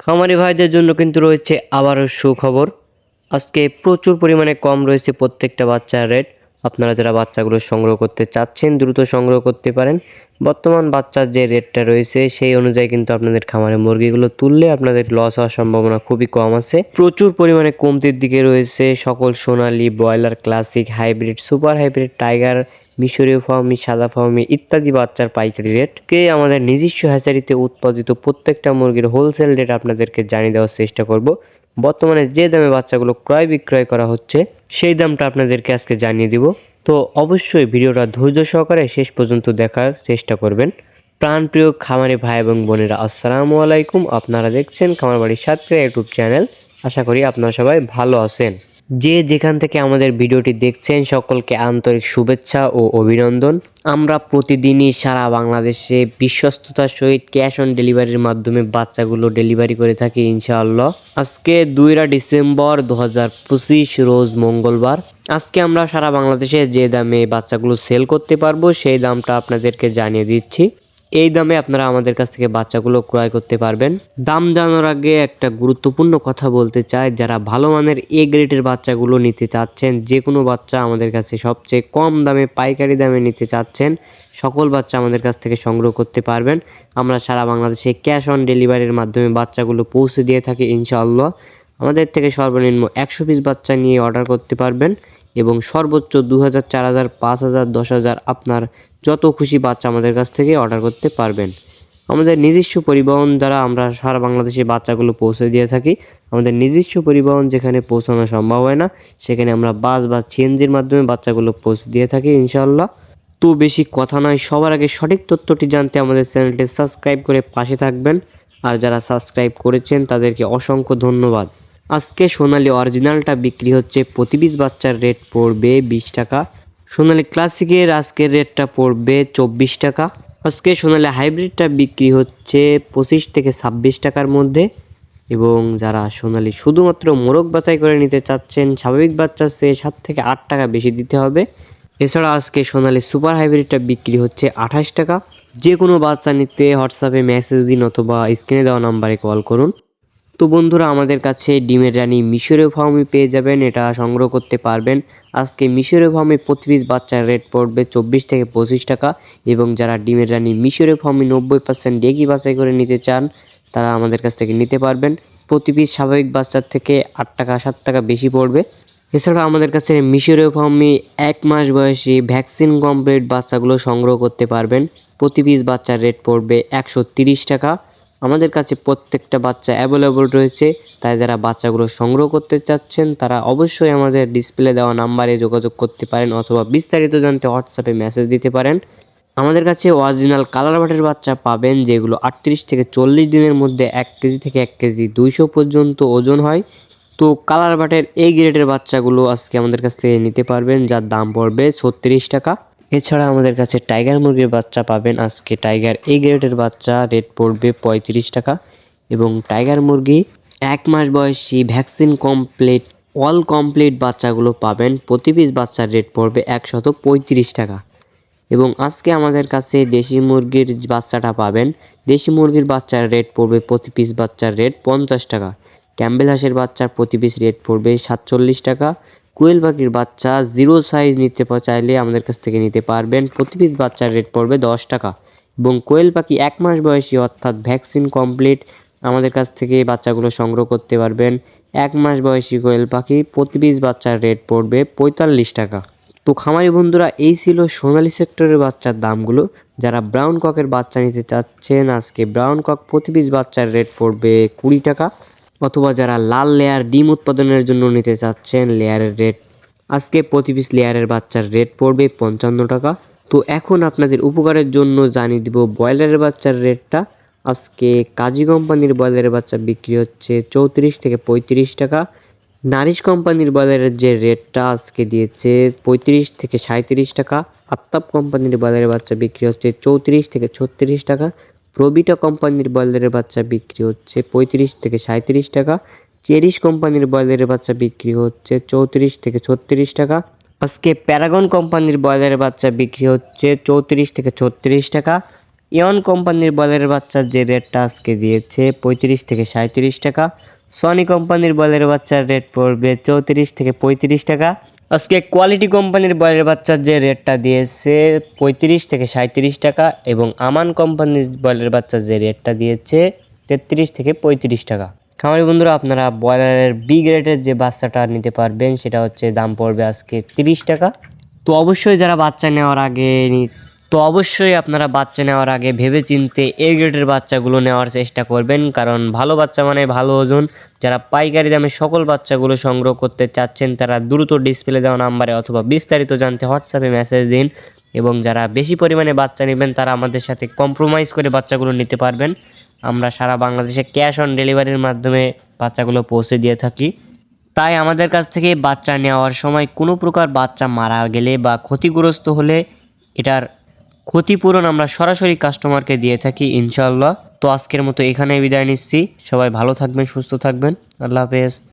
খামারি ভাইদের জন্য কিন্তু রয়েছে আবারও সুখবর। আজকে প্রচুর পরিমাণে কম রয়েছে প্রত্যেকটা বাচ্চার রেট। আপনারা যারা বাচ্চাগুলো সংগ্রহ করতে চাচ্ছেন দ্রুত সংগ্রহ করতে পারেন। বর্তমান বাচ্চার যে রেটটা রয়েছে সেই অনুযায়ী কিন্তু আপনাদের খামারে মুরগিগুলো তুললে আপনাদের লস হওয়ার সম্ভাবনা খুবই কম আছে। প্রচুর পরিমাণে কমতির দিকে রয়েছে সকল সোনালী, broiler, classic, hybrid, super hybrid, tiger, মিশরীয় ফার্মি, সাদা ফার্মি ইত্যাদি বাচ্চার পাইকারি রেটকে আমাদের নিজস্ব হ্যাচারিতে উৎপাদিত প্রত্যেকটা মুরগির হোলসেল রেট আপনাদেরকে জানিয়ে দেওয়ার চেষ্টা করব। বর্তমানে যে দামে বাচ্চাগুলো ক্রয় বিক্রয় করা হচ্ছে সেই দামটা আপনাদেরকে আজকে জানিয়ে দিব। তো অবশ্যই ভিডিওটা ধৈর্য সহকারে শেষ পর্যন্ত দেখার চেষ্টা করবেন। প্রাণপ্রিয় খামারি ভাই এবং বোনেরা, আসসালামু আলাইকুম। আপনারা দেখছেন খামার বাড়ির সাথে ইউটিউব চ্যানেল। আশা করি আপনারা সবাই ভালো আছেন। যে যেখান থেকে আমাদের ভিডিওটি দেখছেন সকলকে আন্তরিক শুভেচ্ছা ও অভিনন্দন। আমরা প্রতিদিনই সারা বাংলাদেশে বিশ্বস্ততার সহিত ক্যাশ অন ডেলিভারির মাধ্যমে বাচ্চাগুলো ডেলিভারি করে থাকি ইনশাআল্লাহ। আজকে 2 ডিসেম্বর 2025 রোজ মঙ্গলবার। আজকে আমরা সারা বাংলাদেশে যে দামে বাচ্চাগুলো সেল করতে পারবো সেই দামটা আপনাদেরকে জানিয়ে দিচ্ছি। এই দামে আপনারা আমাদের কাছ থেকে বাচ্চাগুলো ক্রয় করতে পারবেন। দাম জানার আগে একটা গুরুত্বপূর্ণ কথা বলতে চাই, যারা ভালো মানের এ গ্রেডের বাচ্চাগুলো নিতে চাচ্ছেন, যে কোনো বাচ্চা আমাদের কাছে সবচেয়ে কম দামে পাইকারি দামে নিতে চাচ্ছেন, সকল বাচ্চা আমাদের কাছ থেকে সংগ্রহ করতে পারবেন। আমরা সারা বাংলাদেশে ক্যাশ অন ডেলিভারির মাধ্যমে বাচ্চাগুলো পৌঁছে দিয়ে থাকি ইনশাআল্লাহ। আমাদের থেকে সর্বনিম্ন 100 পিস বাচ্চা নিয়ে অর্ডার করতে পারবেন এবং সর্বোচ্চ 2000, 4000, 5000, 10,000 আপনার যত খুশি বাচ্চা আমাদের কাছ থেকে অর্ডার করতে পারবেন। আমাদের নিজস্ব পরিবহন দ্বারা আমরা সারা বাংলাদেশে বাচ্চাগুলো পৌঁছে দিয়ে থাকি। আমাদের নিজস্ব পরিবহন যেখানে পৌঁছানো সম্ভব হয় না সেখানে আমরা বাস বা সিএনজির মাধ্যমে বাচ্চাগুলো পৌঁছে দিয়ে থাকি ইনশাআল্লাহ। তো বেশি কথা নয়, সবার আগে সঠিক তথ্যটি জানতে আমাদের চ্যানেলটি সাবস্ক্রাইব করে পাশে থাকবেন। আর যারা সাবস্ক্রাইব করেছেন তাদেরকে অসংখ্য ধন্যবাদ। আজকে সোনালী অরিজিনালটা বিক্রি হচ্ছে, প্রতি পিস বাচ্চার রেট পড়বে 20 টাকা। সোনালী ক্লাসিকের আজকের রেটটা পড়বে 24 টাকা। আজকে সোনালী হাইব্রিডটা বিক্রি হচ্ছে 25 থেকে 26 টাকার মধ্যে। এবং যারা সোনালী শুধুমাত্র মোরগ বাছাই করে নিতে চাচ্ছেন, স্বাভাবিক বাচ্চার চেয়ে 7 থেকে 8 টাকা বেশি দিতে হবে। এছাড়া আজকে সোনালী সুপার হাইব্রিডটা বিক্রি হচ্ছে 28 টাকা। যে কোনো বাচ্চা নিতে হোয়াটসঅ্যাপে মেসেজ দিন অথবা স্ক্রিনে দেওয়া নাম্বারে কল করুন। তো বন্ধুরা, আমাদের কাছে ডিমের রানী মিশরীয় ফার্মি পেয়ে যাবেন, এটা সংগ্রহ করতে পারবেন। আজকে মিশরীয় ফার্মি প্রতি পিস বাচ্চার রেট পড়বে 24 থেকে 25 টাকা। এবং যারা ডিমের রানী মিশরীয় ফার্মি 90% ডেকি বাছাই করে নিতে চান তারা আমাদের কাছ থেকে নিতে পারবেন। প্রতি পিস স্বাভাবিক বাচ্চার থেকে 8 টাকা 7 টাকা বেশি পড়বে। এছাড়া আমাদের কাছে মিশরীয় ফার্মি 1 মাস বয়সী ভ্যাকসিন কমপ্লিট বাচ্চাগুলো সংগ্রহ করতে পারবেন। প্রতি পিস বাচ্চার রেট পড়বে 130 টাকা। আমাদের কাছে প্রত্যেকটা বাচ্চা অ্যাভেলেবল রয়েছে, তাই যারা বাচ্চাগুলো সংগ্রহ করতে চাচ্ছেন তারা অবশ্যই আমাদের ডিসপ্লে দেওয়া নাম্বারে যোগাযোগ করতে পারেন অথবা বিস্তারিত জানতে হোয়াটসঅ্যাপে মেসেজ দিতে পারেন। আমাদের কাছে অরিজিনাল কালার বাটের বাচ্চা পাবেন যেগুলো 38 থেকে 40 দিনের মধ্যে 1 কেজি থেকে 1 কেজি 200 পর্যন্ত ওজন হয়। তো কালার বাটের এই গ্রেডের বাচ্চাগুলো আজকে আমাদের কাছ থেকে নিতে পারবেন, যার দাম পড়বে 36 টাকা। এছাড়া আমাদের কাছে টাইগার মুরগির বাচ্চা পাবেন। আজকে টাইগার এই গ্রেডের বাচ্চা রেট পড়বে 35 টাকা। এবং টাইগার মুরগি 1 মাস বয়সী ভ্যাকসিন কমপ্লিট অল কমপ্লিট বাচ্চাগুলো পাবেন, প্রতি পিস বাচ্চার রেট পড়বে 135 টাকা। এবং আজকে আমাদের কাছে দেশি মুরগির বাচ্চাটা পাবেন। দেশি মুরগির বাচ্চার রেট পড়বে প্রতি পিস বাচ্চার রেট 50 টাকা। ক্যাম্বেল হাঁসের বাচ্চার প্রতি পিস রেট পড়বে 47 টাকা। কোয়েল পাখির বাচ্চা 0 সাইজ নিতে চাইলে আমাদের কাছ থেকে নিতে পারবেন, প্রতি পিস বাচ্চার রেট পড়বে 10 টাকা। এবং কোয়েল পাখি 1 মাস বয়সী অর্থাৎ ভ্যাকসিন কমপ্লিট আমাদের কাছ থেকে বাচ্চাগুলো সংগ্রহ করতে পারবেন। 1 মাস বয়সী কোয়েল পাখি প্রতি পিস বাচ্চার রেট পড়বে 45 টাকা। তো খামারি বন্ধুরা, এই ছিল সোনালী সেক্টরের বাচ্চার দামগুলো। যারা ব্রাউন ককের বাচ্চা নিতে চাচ্ছেন আজকে ব্রাউন কক প্রতি পিস বাচ্চার রেট পড়বে 20 টাকা। অথবা যারা লাল লেয়ার ডিম উৎপাদনের জন্য নিতে চাচ্ছেন লেয়ারের রেট, আজকে প্রতি পিস লেয়ারের বাচ্চার রেট পড়বে 55 টাকা। তো এখন আপনাদের উপকারের জন্য জানিয়ে দিব ব্রয়লারের বাচ্চার রেটটা। আজকে কাজী কোম্পানির ব্রয়লারের বাচ্চা বিক্রি হচ্ছে 34 থেকে 35 টাকা। নারিশ কোম্পানির ব্রয়লারের যে রেটটা আজকে দিয়েছে 35 থেকে 37 টাকা। আফতাব কোম্পানির ব্রয়লারের বাচ্চা বিক্রি হচ্ছে 34 থেকে 36 টাকা। প্রবিটা কোম্পানির ব্রয়লারের বাচ্চা বিক্রি হচ্ছে 35 থেকে 37 টাকা। চেরিশ কোম্পানির ব্রয়লারের বাচ্চা বিক্রি হচ্ছে 34 থেকে 36 টাকা। আজকে প্যারাগন কোম্পানির ব্রয়লারের বাচ্চা বিক্রি হচ্ছে 34 থেকে 36 টাকা। ইয়ন কোম্পানির ব্রয়লারের বাচ্চার যে রেটটা আজকে দিয়েছে 35 থেকে 37 টাকা। সনি কোম্পানির ব্রয়লারের বাচ্চার রেট পড়বে 34 থেকে 35 টাকা। আজকে কোয়ালিটি কোম্পানির ব্রয়লারের বাচ্চার যে রেটটা দিয়েছে 35 থেকে 37 টাকা এবং আমান কোম্পানির ব্রয়লারের বাচ্চার যে রেটটা দিয়েছে 33 থেকে 35 টাকা। খামারি বন্ধুরা, আপনারা ব্রয়লারের বি গ্রেডের যে বাচ্চাটা নিতে পারবেন সেটা হচ্ছে দাম পড়বে আজকে 30 টাকা। তো অবশ্যই যারা বাচ্চা নেওয়ার আগে আপনারা বাচ্চা নেওয়ার আগে ভেবেচিন্তে এ গ্রেডের বাচ্চাগুলো নেওয়ার চেষ্টা করবেন, কারণ ভালো বাচ্চা মানে ভালো ওজন। যারা পাইকারি দামে সকল বাচ্চাগুলো সংগ্রহ করতে চাচ্ছেন তারা দ্রুত ডিসপ্লে দেওয়া নাম্বারে অথবা বিস্তারিত জানতে হোয়াটসঅ্যাপে মেসেজ দিন। এবং যারা বেশি পরিমাণে বাচ্চা নেবেন তারা আমাদের সাথে কম্প্রোমাইজ করে বাচ্চাগুলো নিতে পারবেন। আমরা সারা বাংলাদেশে ক্যাশ অন ডেলিভারির মাধ্যমে বাচ্চাগুলো পৌঁছে দিয়ে থাকি। তাই আমাদের কাছ থেকে বাচ্চা নেওয়ার সময় কোনো প্রকার বাচ্চা মারা গেলে বা ক্ষতিগ্রস্ত হলে এটার ক্ষতিপূরণ আমরা সরাসরি কাস্টমারকে দিয়ে থাকি ইনশাআল্লাহ। তো আজকের মতো এখানে বিদায় নিচ্ছি। সবাই ভালো থাকবেন, সুস্থ থাকবেন। আল্লাহ হাফেজ।